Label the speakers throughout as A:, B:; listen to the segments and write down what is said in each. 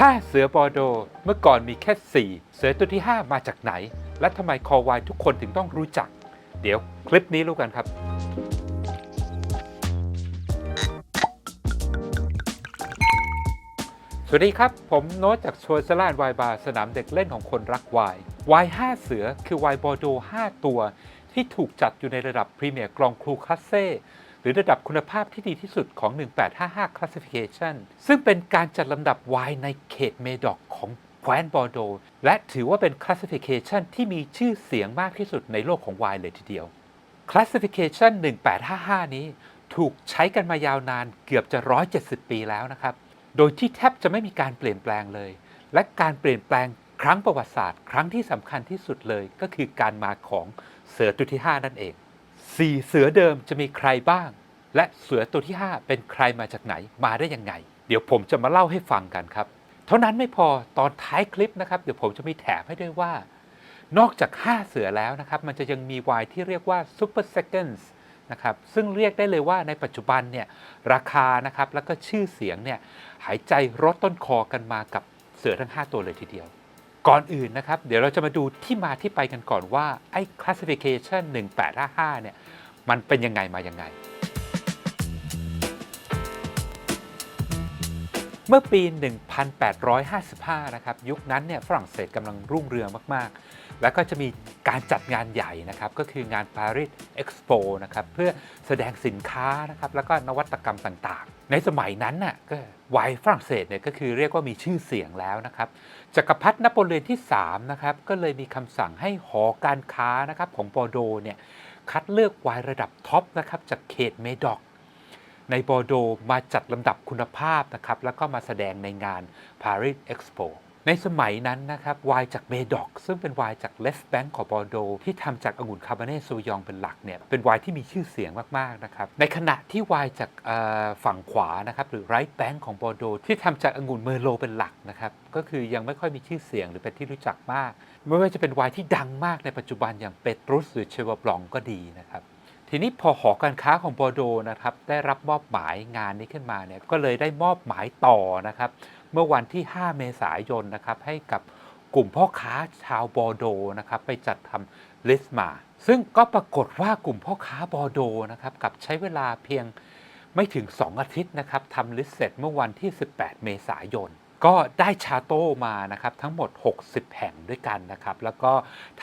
A: 5 เสือบอร์โดเมื่อก่อนมีแค่ 4 เสือตัวที่ 5 มาจากไหน และทำไมคอไวน์ทุกคนถึงต้องรู้จัก เดี๋ยวคลิปนี้รู้กันครับ สวัสดีครับ ผมโน้ตจากชัวร์ซาลานไวน์บาร์สนามเด็กเล่นของคนรักไวน์ไวน์5 เสือคือไวน์บอร์โด 5 ตัวที่ถูกจัดอยู่ในระดับพรีเมียร์กรองครูคลาสเซ่หรือระดับคุณภาพที่ดีที่สุดของ 1855 Classification ซึ่งเป็นการจัดลำดับไวน์ในเขตเมดอกของแคว้นบอร์โดและถือว่าเป็น Classification ที่มีชื่อเสียงมากที่สุดในโลกของไวน์เลยทีเดียว Classification 1855 นี้ถูกใช้กันมายาวนานเกือบจะ 170 ปีแล้วนะครับโดยที่แทบจะไม่มีการเปลี่ยนแปลงเลย และการเปลี่ยนแปลงครั้งประวัติศาสตร์ครั้งที่สำคัญที่สุดเลยก็คือการมาของเสือตัวที่ 5 นั่นเอง 4 เสือเดิมจะมีใครบ้าง และเสือตัวที่ 5 เป็นใครมาจากไหน มาได้ยังไง เดี๋ยวผมจะมาเล่าให้ฟังกันครับ เท่านั้นไม่พอตอนท้ายคลิปนะครับเดี๋ยวผมจะมีแถมให้ด้วยว่า นอกจาก 5 เสือแล้วนะครับมันจะยังมีไวน์ที่เรียกว่า Super Seconds นะครับซึ่งเรียกได้เลยว่าในปัจจุบันเนี่ยราคานะครับแล้วก็ชื่อเสียงเนี่ยหายใจรดต้นคอกันมากับเสือทั้ง 5 ตัวเลยทีเดียว ก่อนอื่นนะครับเดี๋ยวเราจะมาดูที่มาที่ไปกันก่อนว่าไอ้ Classification 1855 เนี่ยมันเป็นยังไงมายังไง เมื่อปี 1855 นะครับยุคนั้นเนี่ยฝรั่งเศสกำลังรุ่งเรืองมากๆ แล้วก็จะมีการจัดงานใหญ่นะครับก็คืองาน Paris Expo นะครับเพื่อแสดงสินค้านะครับแล้วก็นวัตกรรมต่างๆ ในสมัยนั้นน่ะก็ไวน์ฝรั่งเศสเนี่ยก็คือเรียกว่ามีชื่อเสียงแล้วนะครับจักรพรรดินโปเลียนที่ 3 นะครับก็เลยมีคำสั่งให้หอการค้านะครับของบอร์โดเนี่ยคัดเลือกไวน์ระดับท็อปนะครับจากเขตเมดอกในบอร์โดมาจัดลำดับคุณภาพนะครับแล้วก็มาแสดงในงาน Paris Expo ในสมัยนั้นนะครับไวน์จากเมดอกซึ่งเป็นไวน์จากเลฟแบงก์ของบอร์โดที่ทำจากองุ่นคาร์บาเน่ซูยองเป็นหลักเนี่ยเป็นไวน์ที่มีชื่อเสียงมากๆนะครับในขณะที่ไวน์จากฝั่งขวานะครับหรือไรท์แบงก์ของบอร์โดที่ทำจากองุ่นเมอร์โลเป็นหลักนะครับก็คือยังไม่ค่อยมีชื่อเสียงหรือเป็นที่รู้จักมากไม่ว่าจะเป็นไวน์ที่ดังมากในปัจจุบันอย่างเปตรุสหรือเชวาบลองก็ดีนะครับทีนี้พอหอการค้าของบอร์โดนะครับได้รับมอบหมายงานนี้ขึ้นมาเนี่ยก็เลยได้มอบหมายต่อนะครับเมื่อวันที่ 5 เมษายนนะครับให้กับกลุ่มพ่อค้าชาวบอร์โดนะครับไปจัดทำลิสต์มาซึ่งก็ปรากฏว่ากลุ่มพ่อค้าบอร์โดนะครับกับใช้เวลาเพียงไม่ถึง 2 อาทิตย์นะครับทำลิสต์เสร็จเมื่อวันที่ 18 เมษายนก็ได้ชาโต้มานะครับทั้งหมด 60 แห่งด้วยกันนะครับแล้วก็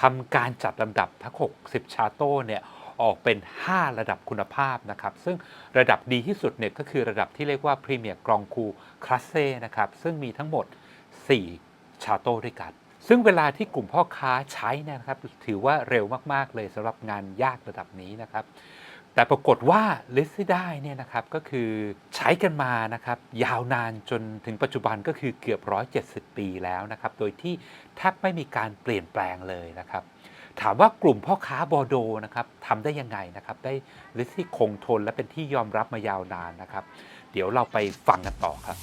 A: ทำการจัดลำดับทั้ง 60 ชาโต้เนี่ยออกเป็น 5 ระดับคุณภาพนะครับซึ่งระดับดีที่สุดเนี่ยก็คือระดับที่เรียกว่าพรีเมียร์กรองคูคลาสเซ่นะครับซึ่งมีทั้งหมด 4 ชาโต้ด้วยกันซึ่งเวลาที่กลุ่มพ่อค้าใช้เนี่ยนะครับถือว่าเร็วมากๆเลยสำหรับงานยากระดับนี้นะครับแต่ปรากฏว่าลิสต์ที่ได้เนี่ยนะครับก็คือใช้กันมานะครับยาวนานจนถึงปัจจุบันก็คือเกือบ 170 ปีแล้วนะครับโดยที่แทบไม่มีการเปลี่ยนแปลงเลยนะครับถามว่ากลุ่มพ่อค้าบอร์โดนะครับทำได้ยังไงนะครับได้ลิสต์ที่คงทนและเป็นที่ยอมรับมายาวนานนะครับเดี๋ยวเราไปฟังกันต่อครับ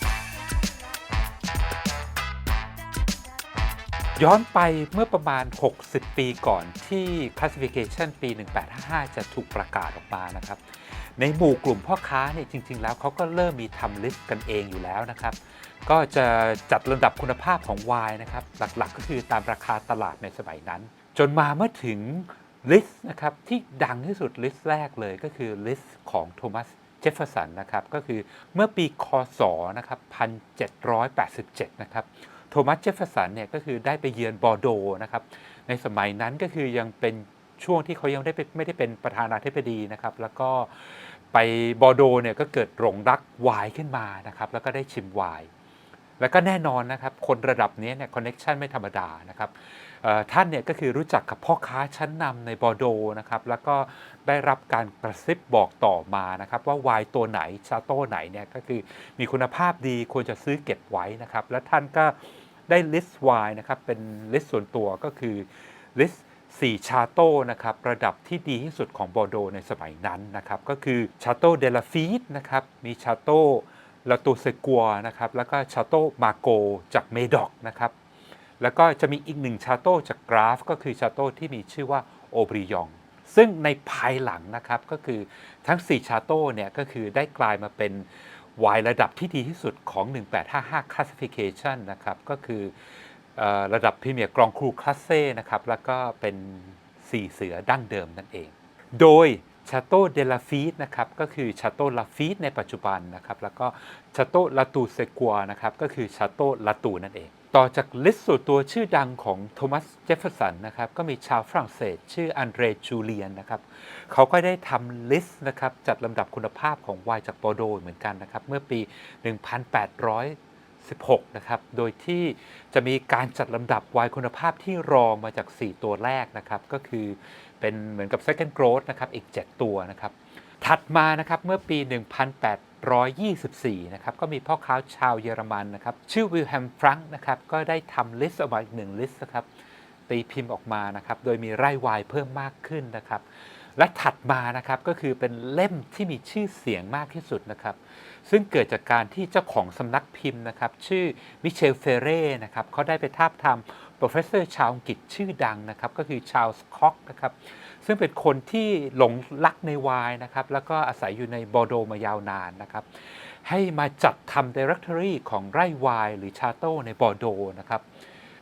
A: ย้อนไปเมื่อประมาณ 60 ปีก่อนที่ Classification ปี 1855 จะถูกประกาศออกมานะครับในหมู่กลุ่มพ่อค้าเนี่ยจริงๆแล้วเขาก็เริ่มมีทำลิสต์กันเองอยู่แล้วนะครับก็จะจัดลำดับคุณภาพของไวน์นะครับหลักๆก็คือตามราคาตลาดในสมัยนั้นจนมาเมื่อถึงลิสต์นะครับที่ดังที่สุดลิสต์แรกเลยก็คือลิสต์ของโทมัสเจฟเฟอร์สันนะครับก็คือเมื่อปีคศนะครับ 1787 นะครับโทมัสเจฟเฟอร์สันเนี่ยก็คือได้ไปเยือนบอร์โดนะครับในสมัยนั้นก็คือยังเป็นช่วงที่เขายังไม่ได้เป็นประธานาธิบดีนะครับแล้วก็ไปบอร์โดเนี่ยก็เกิดหลงรักไวน์ขึ้นมานะครับแล้วก็ได้ชิมไวน์แล้วก็แน่นอนนะครับคนระดับนี้เนี่ยคอนเน็กชันไม่ธรรมดานะครับท่านเนี่ยก็คือรู้จักกับพ่อค้าชั้นนำในบอร์โดนะครับแล้วก็ได้รับการกระซิบบอกต่อมานะครับว่าไวน์ตัวไหนชาโต้ไหนเนี่ยก็คือมีคุณภาพดีควรจะซื้อเก็บไว้นะครับและท่านก็ได้ลิสต์ไวน์นะครับเป็นลิสต์ส่วนตัวก็คือลิสต์4 ชาโต้นะครับระดับที่ดีที่สุดของบอร์โดในสมัยนั้นนะครับก็คือชาโต้เดลาฟีดนะครับมีชาโต้ลาตูเซกัวนะครับแล้วก็ชาโต้มาโกจากเมดอกนะครับแล้วก็จะมีอีก1ชาโต้จากกราฟก็คือชาโต้ที่มีชื่อว่าโอบริยองซึ่งในภายหลังนะครับก็คือทั้ง4ชาโต้เนี่ยก็คือได้กลายมาเป็น ไวน์ระดับที่ดีที่สุดของ 1855 Classification นะครับก็คือระดับพรีเมียร์กรองครูคลาสเซ่นะครับแล้วก็เป็น4เสือดั้งเดิมนั่นเอง โดยชาโต้เดลาฟีดนะครับก็คือชาโต้ลาฟีดในปัจจุบันนะครับแล้วก็ชาโต้ลาตูเซกัวนะครับก็คือชาโต้ลาตูนั่นเองต่อจากลิสต์ส่วนตัวชื่อดังของโทมัสเจฟเฟอร์สันนะครับก็มีชาวฝรั่งเศสชื่ออันเดรจูเลียนนะครับเขาก็ได้ทำลิสต์นะครับจัดลำดับคุณภาพของไวน์จากบอร์โดเหมือนกันนะครับเมื่อปี 1816 นะครับโดยที่จะมีการจัดลำดับไวน์คุณภาพที่รองมาจาก 4 ตัวแรกนะครับก็คือเป็นเหมือนกับ second growth นะครับอีก 7 ตัวนะครับถัดมานะครับเมื่อปี 1824 นะครับก็มีพ่อค้าชาวเยอรมันนะครับชื่อวิลแฮมฟรังก์นะครับก็ได้ทำลิสต์ออกมาอีก1ลิสต์นะครับตีพิมพ์ออกมานะครับโดยมีไร่ไวน์เพิ่มมากขึ้นนะครับและถัดมานะครับก็คือเป็นเล่มที่มีชื่อเสียงมากที่สุดนะครับซึ่งเกิดจากการที่เจ้าของสำนักพิมพ์นะครับชื่อมิเชลเฟเร่นะครับเขาได้ไปทาบทามโปรเฟสเซอร์ชาวอังกฤษชื่อดังนะครับก็คือชาร์ลส์ค็อกนะครับซึ่งเป็นคนที่หลงรักในไวน์นะครับแล้วก็อาศัยอยู่ในบอร์โดมายาวนานนะครับให้มาจัดทำ Directory ของไร่ไวน์หรือชาโต้ในบอร์โดนะครับ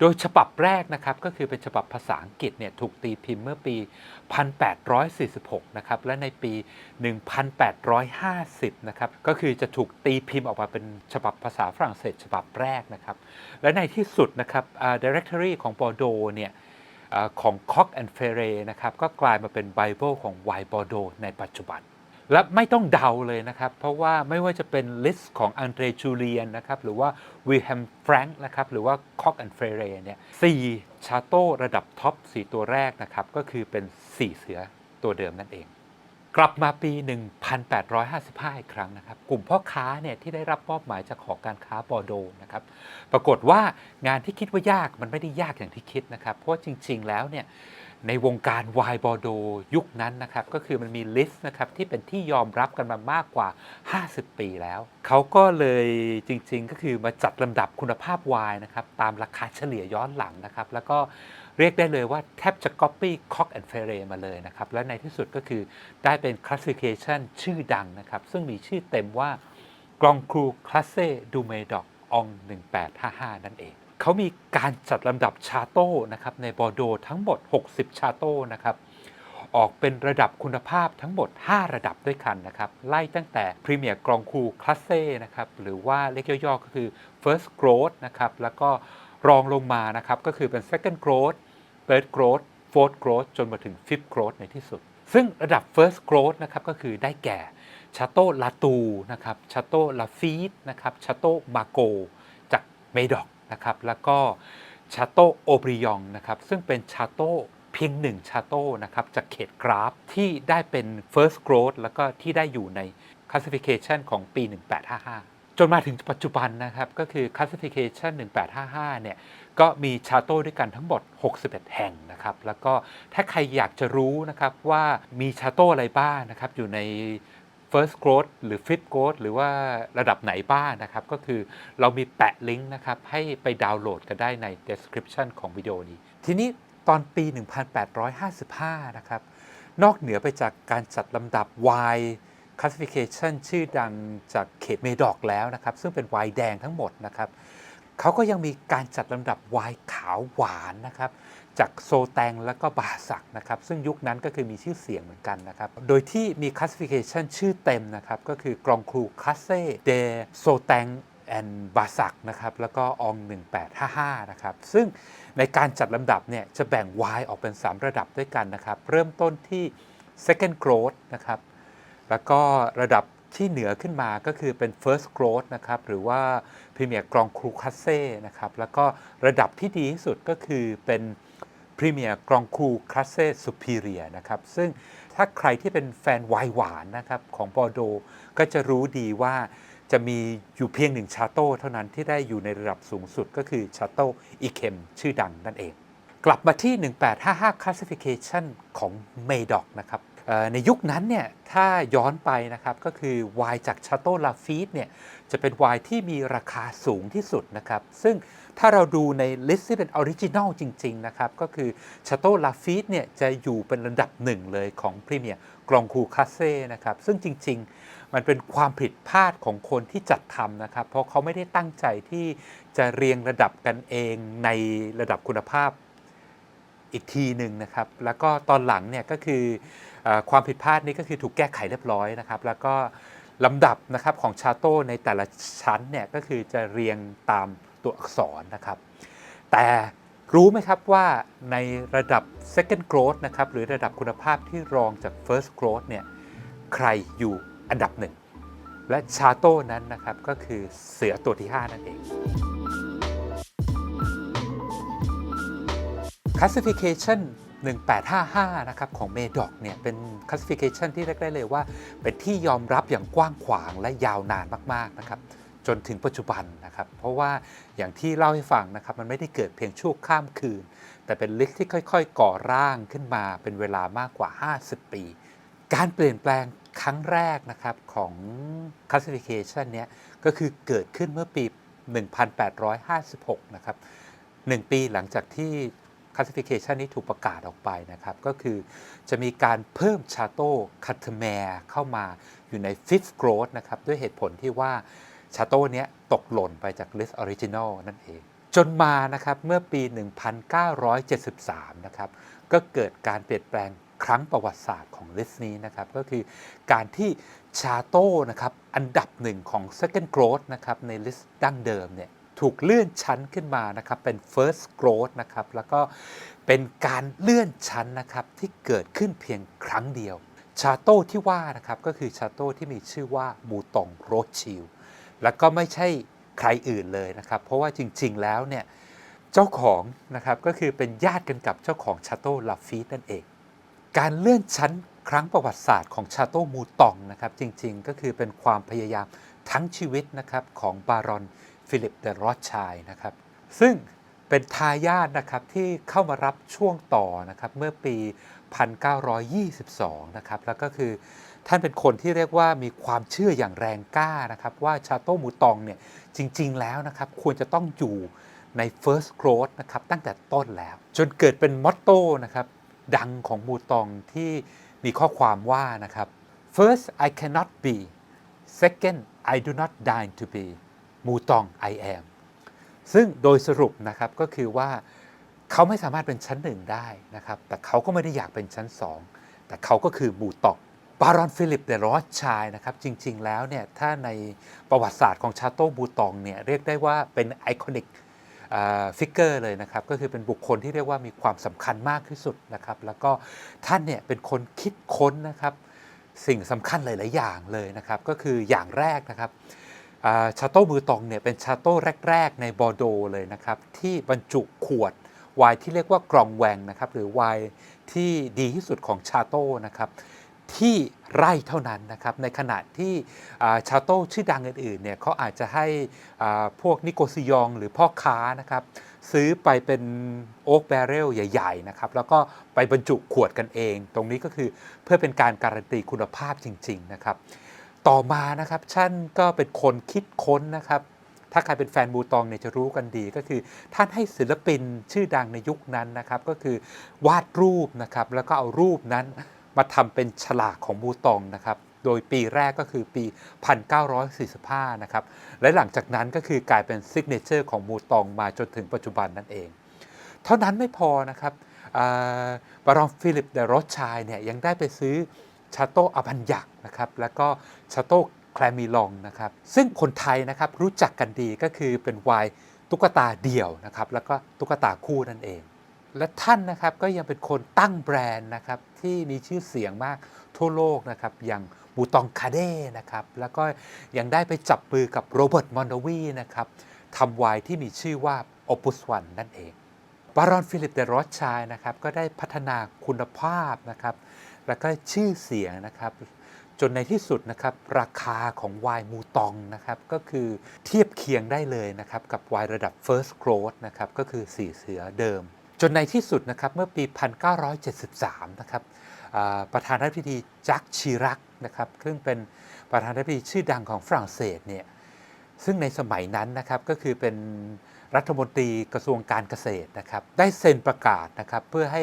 A: โดยฉบับแรกนะครับก็คือเป็นฉบับภาษาอังกฤษเนี่ยถูกตีพิมพ์เมื่อปี 1846 นะครับและในปี 1850 นะครับก็คือจะถูกตีพิมพ์ออกมาเป็นฉบับภาษาฝรั่งเศสฉบับแรกนะครับและในที่สุดนะครับDirectory ของบอร์โดเนี่ยของ Cock and Ferret นะครับก็กลายมาเป็นไบเบิลของไวน์บอร์โดในปัจจุบันและไม่ต้องเดาเลยนะครับเพราะว่าไม่ว่าจะเป็นลิสต์ของอันเดรจูเลียนนะครับหรือว่าวิลแฮมแฟรงค์นะครับหรือว่าคอกแอนด์เฟเรเนี่ย4ชาโต้ระดับท็อป4ตัวแรกนะครับก็คือเป็น4เสือตัวเดิมนั่นเองกลับมาปี 1855 อีกครั้งนะครับกลุ่มพ่อค้าเนี่ยที่ได้รับมอบหมายจากหอการค้าบอร์โดนะครับปรากฏว่างานที่คิดว่ายากมันไม่ได้ยากอย่างที่คิดนะครับเพราะจริงๆแล้วเนี่ยในวงการไวน์บอร์โดยุคนั้นนะครับก็คือมันมีลิสต์นะครับที่เป็นที่ยอมรับกันมามากกว่า 50 ปีแล้วเขาก็เลยจริงๆก็คือมาจัดลำดับคุณภาพไวน์นะครับตามราคาเฉลี่ยย้อนหลังนะครับแล้วก็เรียกได้เลยว่าแทบจะ copy Cock and Ferret มาเลยนะครับและในที่สุดก็คือได้เป็น classification ชื่อดังนะครับซึ่งมีชื่อเต็มว่ากรองครูคลาสเซ่ดูเมดอกอง1855 นั่นเองเขามีการจัดลำดับชาโต้นะครับในบอร์โดทั้งหมด60ชาโต้นะครับออกเป็นระดับคุณภาพทั้งหมด5ระดับด้วยกันนะครับไล่ตั้งแต่พรีเมียร์กรองครูคลาสเซ่นะครับหรือว่าเรียกย่อๆก็คือ First Growth นะครับแล้วก็รองลงมานะครับก็คือเป็น Second Growth Third Growth Fourth Growth จนมาถึง Fifth Growth ในที่สุดซึ่งระดับ First Growth นะครับก็คือได้แก่ชาโต้ลาตูนะครับชาโต้ลาฟีดนะครับชาโต้มาโกจากเมดอกนะครับแล้วก็ชาโต้โอบริยองนะครับซึ่งเป็นชาโต้เพียง1ชาโต้นะครับจากเขตกราฟที่ได้เป็น First Growth แล้วก็ที่ได้อยู่ใน Classification ของปี 1855 จนมาถึงปัจจุบันนะครับก็คือ Classification 1855 เนี่ยก็มีชาโต้ด้วยกันทั้งหมด61 แห่งนะครับแล้วก็ถ้าใครอยากจะรู้นะครับว่ามีชาโต้อะไรบ้างนะครับอยู่ในFirst Growth หรือ Fifth Growth หรือว่าระดับไหนบ้างนะครับก็คือเรามีแปะลิงก์นะครับให้ไปดาวน์โหลดกันได้ใน description ของวิดีโอนี้ทีนี้ตอนปี 1855 นะครับนอกเหนือไปจากการจัดลำดับไวน์ Classification ชื่อดังจากเขตเมดอกแล้วนะครับซึ่งเป็นไวน์แดงทั้งหมดนะครับเขาก็ยังมีการจัดลำดับไวน์ขาวหวานนะครับจากโซแตงและก็บาสักนะครับซึ่งยุคนั้นก็คือมีชื่อเสียงเหมือนกันนะครับโดยที่มี classification ชื่อเต็มนะครับก็คือกรองครูคลาสเซ่เดโซแตงแอนบาสักนะครับแล้วก็อง1855นะครับซึ่งในการจัดลำดับเนี่ยจะแบ่งไวน์ออกเป็น3ระดับด้วยกันนะครับเริ่มต้นที่ second growth นะครับแล้วก็ระดับที่เหนือขึ้นมาก็คือเป็น First Growth นะครับหรือว่าพรีเมียร์กรองครูคลาสเซ่นะครับแล้วก็ระดับที่ดีที่สุดก็คือเป็นพรีเมียร์กรองครูคลาสเซ่ซูเปเรียนะครับซึ่งถ้าใครที่เป็นแฟนไวน์หวานนะครับของบอร์โดก็จะรู้ดีว่าจะมีอยู่เพียง1ชาโต้เท่านั้นที่ได้อยู่ในระดับสูงสุดก็คือชาโต้อีเคมชื่อดังนั่นเองกลับมาที่ 1855 Classification ของเมดอกนะครับในยุคนั้นเนี่ยถ้าย้อนไปนะครับก็คือไวน์จากชาโต้ลาฟีดเนี่ยจะเป็นไวน์ที่มีราคาสูงที่สุดนะครับซึ่งถ้าเราดูในลิสต์ที่เป็นออริจินัลจริงๆนะครับก็คือชาโต้ลาฟีดเนี่ยจะอยู่เป็นระดับหนึ่งเลยของพรีเมียร์กรองคูคาเซ่นะครับซึ่งจริงๆ มันเป็นความผิดพลาดของคนที่จัดทำนะครับเพราะเขาไม่ได้ตั้งใจที่จะเรียงระดับกันเองในระดับคุณภาพอีกทีหนึ่งนะครับแล้วก็ตอนหลังเนี่ยก็คือความผิดพลาดนี้ก็คือถูกแก้ไขเรียบร้อยนะครับแล้วก็ลำดับนะครับของชาโต้ในแต่ละชั้นเนี่ยก็คือจะเรียงตามตัวอักษรนะครับแต่รู้ไหมครับว่าในระดับ second growth นะครับหรือระดับคุณภาพที่รองจาก first growth เนี่ยใครอยู่อันดับหนึ่งและชาโต้นั้นนะครับก็คือเสือตัวที่ 5 นั่นเอง Classification 1855 นะครับของ Medoc เนี่ยเป็น Classification ที่เรียกได้เลยว่าเป็นที่ยอมรับอย่างกว้างขวางและยาวนานมากๆนะครับจนถึงปัจจุบันนะครับเพราะว่าอย่างที่เล่าให้ฟังนะครับมันไม่ได้เกิดเพียงชั่วข้ามคืนแต่เป็นลิสต์ที่ค่อยๆก่อร่างขึ้นมาเป็นเวลามากกว่า 50 ปี การเปลี่ยนแปลงครั้งแรกนะครับของ Classification เนี้ยก็คือเกิดขึ้นเมื่อปี 1856 นะครับ1 ปีหลังจากที่ Classification นี้ถูกประกาศออกไปนะครับก็คือจะมีการเพิ่มชาโต้คัตเทแมร์เข้ามาอยู่ใน Fifth Growth นะครับด้วยเหตุผลที่ว่าชาโต้เนี้ยตกหล่นไปจาก List Original นั่นเองจนมานะครับเมื่อปี 1973 นะครับก็เกิดการเปลี่ยนแปลงครั้งประวัติศาสตร์ของลิสต์นี้นะครับก็คือการที่ชาโต้นะครับอันดับหนึ่งของ Second Growth นะครับในลิสต์ดั้งเดิมเนี่ยถูกเลื่อนชั้นขึ้นมานะครับเป็น First Growth นะครับแล้วก็เป็นการเลื่อนชั้นนะครับที่เกิดขึ้นเพียงครั้งเดียวชาโต้ที่ว่านะครับก็คือชาโต้ที่มีชื่อว่ามูตองโรธชิลด์แล้วก็ไม่ใช่ใครอื่นเลยนะครับเพราะว่าจริงๆแล้วเนี่ยเจ้าของนะครับก็คือเป็นญาติกันกับเจ้าของชาโต้ลาฟีตนั่นเองการเลื่อนชั้นครั้งประวัติศาสตร์ของชาโต้มูตองนะครับจริงๆก็คือเป็นความพยายามทั้งชีวิตนะครับของบารอนฟิลิปเดอรอธชัยนะครับซึ่งเป็นทายาทนะครับที่เข้ามารับช่วงต่อนะครับเมื่อปี 1922 นะครับแล้วก็คือท่านเป็นคนที่เรียกว่ามีความเชื่ออย่างแรงกล้านะครับว่าชาโต้มูตองเนี่ยจริงๆแล้วนะครับควรจะต้องอยู่ใน First Growth นะครับตั้งแต่ต้นแล้วจนเกิดเป็นมอตโต้นะครับดังของมูตองที่มีข้อความว่านะครับ First I cannot be Second I do not deign to be มูตอง I am ซึ่งโดยสรุปนะครับก็คือว่าเขาไม่สามารถเป็นชั้นหนึ่งได้นะครับแต่เขาก็ไม่ได้อยากเป็นชั้นสองแต่เขาก็คือมูตองบารอนฟิลิปเดอรอธชัยนะครับจริงๆแล้วเนี่ยถ้าในประวัติศาสตร์ของชาโต้มูตองเนี่ยเรียกได้ว่าเป็นไอคอนิกฟิกเกอร์เลยนะครับก็คือเป็นบุคคลที่เรียกว่ามีความสำคัญมากที่สุดนะครับแล้วก็ท่านเนี่ยเป็นคนคิดค้นนะครับสิ่งสำคัญหลายๆอย่างเลยนะครับก็คืออย่างแรกนะครับชาโต้มูตองเนี่ยเป็นชาโต้แรกๆในบอร์โดเลยนะครับที่บรรจุขวดไวน์ที่เรียกว่ากรองแวงนะครับหรือไวน์ที่ดีที่สุดของชาโต้นะครับที่ไร่เท่านั้นนะครับในขณะที่ชาโต้ชื่อดังอื่นๆเนี่ยเขาอาจจะให้พวกนิโกซิยองหรือพ่อค้านะครับซื้อไปเป็นโอ๊กแบเรลใหญ่ๆนะครับแล้วก็ไปบรรจุขวดกันเองตรงนี้ก็คือเพื่อเป็นการการันตีคุณภาพจริงๆนะครับต่อมานะครับท่านก็เป็นคนคิดค้นนะครับถ้าใครเป็นแฟนมูตองเนี่ยจะรู้กันดีก็คือท่านให้ศิลปินชื่อดังในยุคนั้นนะครับก็คือวาดรูปนะครับแล้วก็เอารูปนั้นมาทำเป็นฉลากของมูตองนะครับโดยปีแรกก็คือปี 1945 นะครับและหลังจากนั้นก็คือกลายเป็นซิกเนเจอร์ของมูตองมาจนถึงปัจจุบันนั่นเองเท่านั้นไม่พอนะครับบารอนฟิลิปเดอรอธชัยเนี่ยยังได้ไปซื้อชาโต้อาบันยักนะครับแล้วก็ชาโต้แคลมิลองนะครับซึ่งคนไทยนะครับรู้จักกันดีก็คือเป็นไวน์ตุ๊กตาเดี่ยวนะครับแล้วก็ตุ๊กตาคู่นั่นเองและท่านนะครับก็ยังเป็นคนตั้งแบรนด์นะครับที่มีชื่อเสียงมากทั่วโลกนะครับอย่างมูตองคาเด้นะครับแล้วก็ยังได้ไปจับมือกับโรเบิร์ตมอนโดวีนะครับทำไวน์ที่มีชื่อว่าโอปุสวันนั่นเองบารอนฟิลิปเดอรอธชัยนะครับก็ได้พัฒนาคุณภาพนะครับแล้วก็ชื่อเสียงนะครับจนในที่สุดนะครับราคาของไวน์มูตองนะครับก็คือเทียบเคียงได้เลยนะครับกับไวน์ระดับ First Growth นะครับก็คือ4เสือเดิมจนในที่สุดนะครับเมื่อปี 1973 นะครับประธานาธิบดีจักชิรักนะครับซึ่งเป็นประธานาธิบดีชื่อดังของฝรั่งเศสเนี่ยซึ่งในสมัยนั้นนะครับก็คือเป็นรัฐมนตรีกระทรวงการเกษตรนะครับได้เซ็นประกาศนะครับเพื่อให้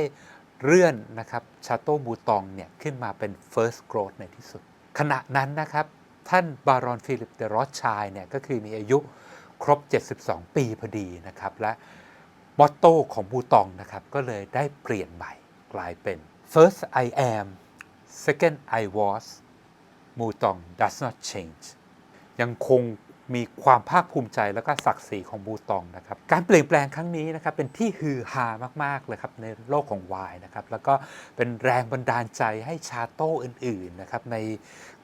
A: เลื่อนนะครับชาโต้มูตองเนี่ยขึ้นมาเป็น First Growth ในที่สุดขณะนั้นนะครับ ท่านบารอนฟิลิปเดรอสชัยเนี่ยก็คือมีอายุครบ 72 ปีพอดีนะครับและมอตโต้ของมูตองนะครับก็เลยได้เปลี่ยนใหม่กลายเป็น First I am Second I was มูตอง does not change ยังคงมีความภาคภูมิใจและก็ศักดิ์ศรีของมูตองนะครับการเปลี่ยนแปลงครั้งนี้นะครับเป็นที่ฮือฮามากๆเลยครับในโลกของไวน์นะครับแล้วก็เป็นแรงบันดาลใจให้ชาโต้อื่นๆนะครับใน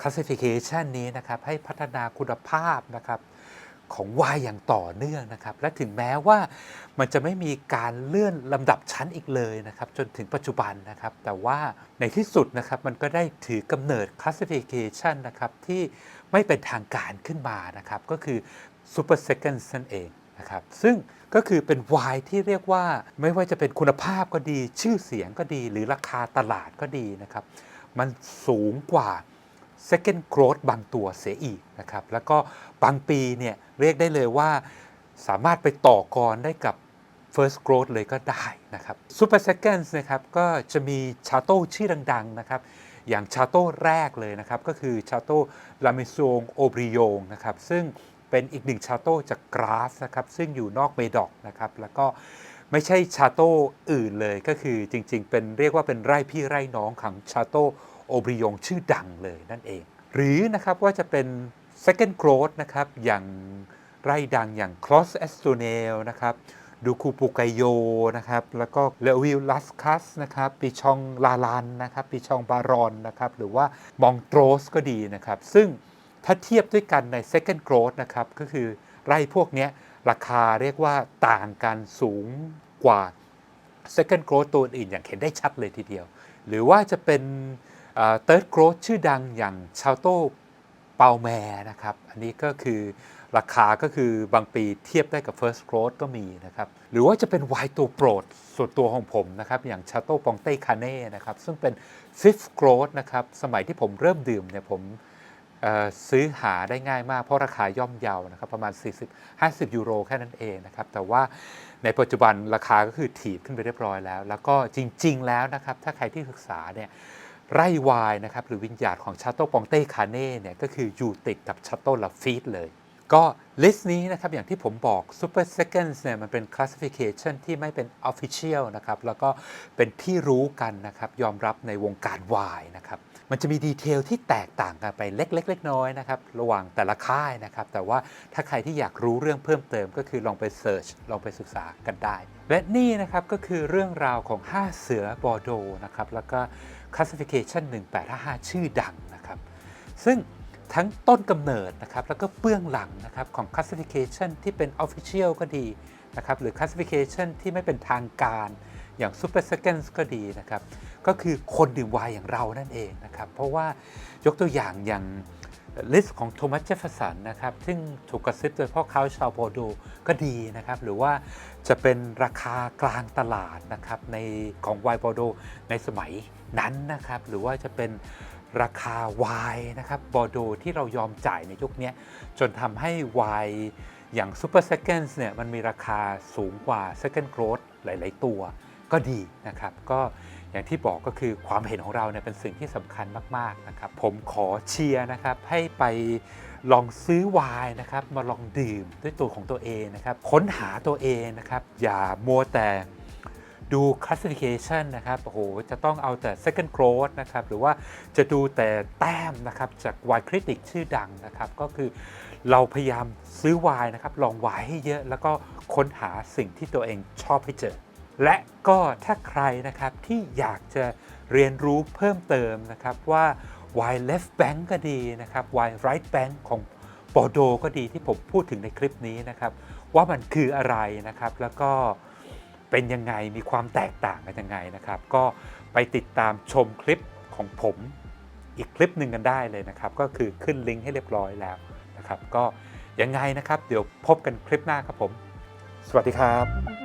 A: classification นี้นะครับให้พัฒนาคุณภาพนะครับของไวน์อย่างต่อเนื่องนะครับและถึงแม้ว่ามันจะไม่มีการเลื่อนลำดับชั้นอีกเลยนะครับจนถึงปัจจุบันนะครับแต่ว่าในที่สุดนะครับมันก็ได้ถือกำเนิด classification นะครับที่ไม่เป็นทางการขึ้นมานะครับก็คือ Super Seconds นั่นเองนะครับซึ่งก็คือเป็นไวน์ที่เรียกว่าไม่ว่าจะเป็นคุณภาพก็ดีชื่อเสียงก็ดีหรือราคาตลาดก็ดีนะครับมันสูงกว่า Second Growth บางตัวเสียอีกนะครับแล้วก็บางปีเนี่ยเรียกได้เลยว่าสามารถไปต่อกรได้กับ First Growth เลยก็ได้นะครับ Super Seconds นะครับก็จะมีชาโต้ชื่อดังๆนะครับอย่างชาโต้แรกเลยนะครับก็คือชาโต้ลาเมซงโอบริโยงนะครับซึ่งเป็นอีกหนึ่งชาโต้จากกราฟนะครับซึ่งอยู่นอกเมดอกนะครับแล้วก็ไม่ใช่ชาโต้อื่นเลยก็คือจริงๆเป็นเรียกว่าเป็นไร่พี่ไร่น้องของชาโต้โอบริโยงชื่อดังเลยนั่นเองหรือนะครับว่าจะเป็น Second Growth นะครับอย่างไร่ดังอย่าง Cross e s t o n e l นะครับดูคูปูไกโยนะครับแล้วก็เลวิลลัสคัสนะครับปีชองลาลันนะครับปีชองบารอนนะครับหรือว่ามองโตรสก็ดีนะครับซึ่งถ้าเทียบด้วยกันใน Second Growth นะครับก็คือไร่พวกนี้ราคาเรียกว่าต่างกันสูงกว่า Second Growth ตัวอื่นอย่างเห็นได้ชัดเลยทีเดียวหรือว่าจะเป็นThird Growth ชื่อดังอย่างชาโต้เปาแมนะครับอันนี้ก็คือราคาก็คือบางปีเทียบได้กับ First Growth ก็มีนะครับหรือว่าจะเป็นไวน์ตัวโปรดส่วนตัวของผมนะครับอย่างชาโต้ปองเต้คาเน่นะครับซึ่งเป็น Fifth Growth นะครับสมัยที่ผมเริ่มดื่มเนี่ยผมซื้อหาได้ง่ายมากเพราะราคาย่อมเยานะครับประมาณ 40-50 ยูโรแค่นั้นเองนะครับแต่ว่าในปัจจุบันราคาก็คือถีบขึ้นไปเรียบร้อยแล้วแล้วก็จริงๆแล้วนะครับถ้าใครที่ศึกษาเนี่ยไร่ไวน์นะครับหรือวิญญาณของชาโต้ปองเต้คาเน่เนี่ยก็คืออยู่ติดกับชาโต้ลาฟีตเลยก็ลิสต์นี้นะครับอย่างที่ผมบอก Super Seconds เนี่ยมันเป็น Classification ที่ไม่เป็น Official นะครับแล้วก็เป็นที่รู้กันนะครับยอมรับในวงการไวน์นะครับมันจะมีดีเทลที่แตกต่างกันไปเล็กๆน้อยๆนะครับระหว่างแต่ละค่ายนะครับแต่ว่าถ้าใครที่อยากรู้เรื่องเพิ่มเติมก็คือลองไปเสิร์ชลองไปศึกษากันได้และนี่นะครับก็คือเรื่องราวของ5เสือบอร์โดนะครับแล้วก็ Classification 1855 ชื่อดังนะครับซึ่งทั้งต้นกำเนิดนะครับแล้วก็เบื้องหลังนะครับของ Classification ที่เป็น Official ก็ดีนะครับหรือ Classification ที่ไม่เป็นทางการอย่าง Super Seconds ก็ดีนะครับก็คือคนดื่มไวน์อย่างเรานั่นเองนะครับเพราะว่ายกตัวอย่างลิสต์ของโทมัสเจฟเฟอร์สันนะครับซึ่งถูกกระซิบโดยพ่อค้าชาวโบอร์โดก็ดีนะครับหรือว่าจะเป็นราคากลางตลาดนะครับในของไวน์บอร์โดในสมัยนั้นนะครับหรือว่าจะเป็นราคาไวน์นะครับบอร์โดที่เรายอมจ่ายในยุคนี้จนทำให้ไวน์อย่าง Super Seconds เนี่ยมันมีราคาสูงกว่า Second Growth หลายๆตัวก็ดีนะครับก็อย่างที่บอกก็คือความเห็นของเราเนี่ยเป็นสิ่งที่สำคัญมากๆนะครับผมขอเชียร์นะครับให้ไปลองซื้อไวน์นะครับมาลองดื่มด้วยตัวของตัวเองนะครับค้นหาตัวเองนะครับอย่ามัวแต่ดู classification นะครับโอ้โหจะต้องเอาแต่ second growth นะครับหรือว่าจะดูแต่แต้มนะครับจาก wine critic ชื่อดังนะครับก็คือเราพยายามซื้อไวน์นะครับลองไวน์ให้เยอะแล้วก็ค้นหาสิ่งที่ตัวเองชอบให้เจอและก็ถ้าใครนะครับที่อยากจะเรียนรู้เพิ่มเติมนะครับว่า wine left bank ก็ดีนะครับ wine right bank ของบอร์โดก็ดีที่ผมพูดถึงในคลิปนี้นะครับว่ามันคืออะไรนะครับแล้วก็เป็นยังไงมีความแตกต่างกันยังไงนะครับก็ไปติดตามชมคลิปของผมอีกคลิปหนึ่งกันได้เลยนะครับก็คือขึ้นลิงก์ให้เรียบร้อยแล้วนะครับก็ยังไงนะครับเดี๋ยวพบกันคลิปหน้าครับผมสวัสดีครับ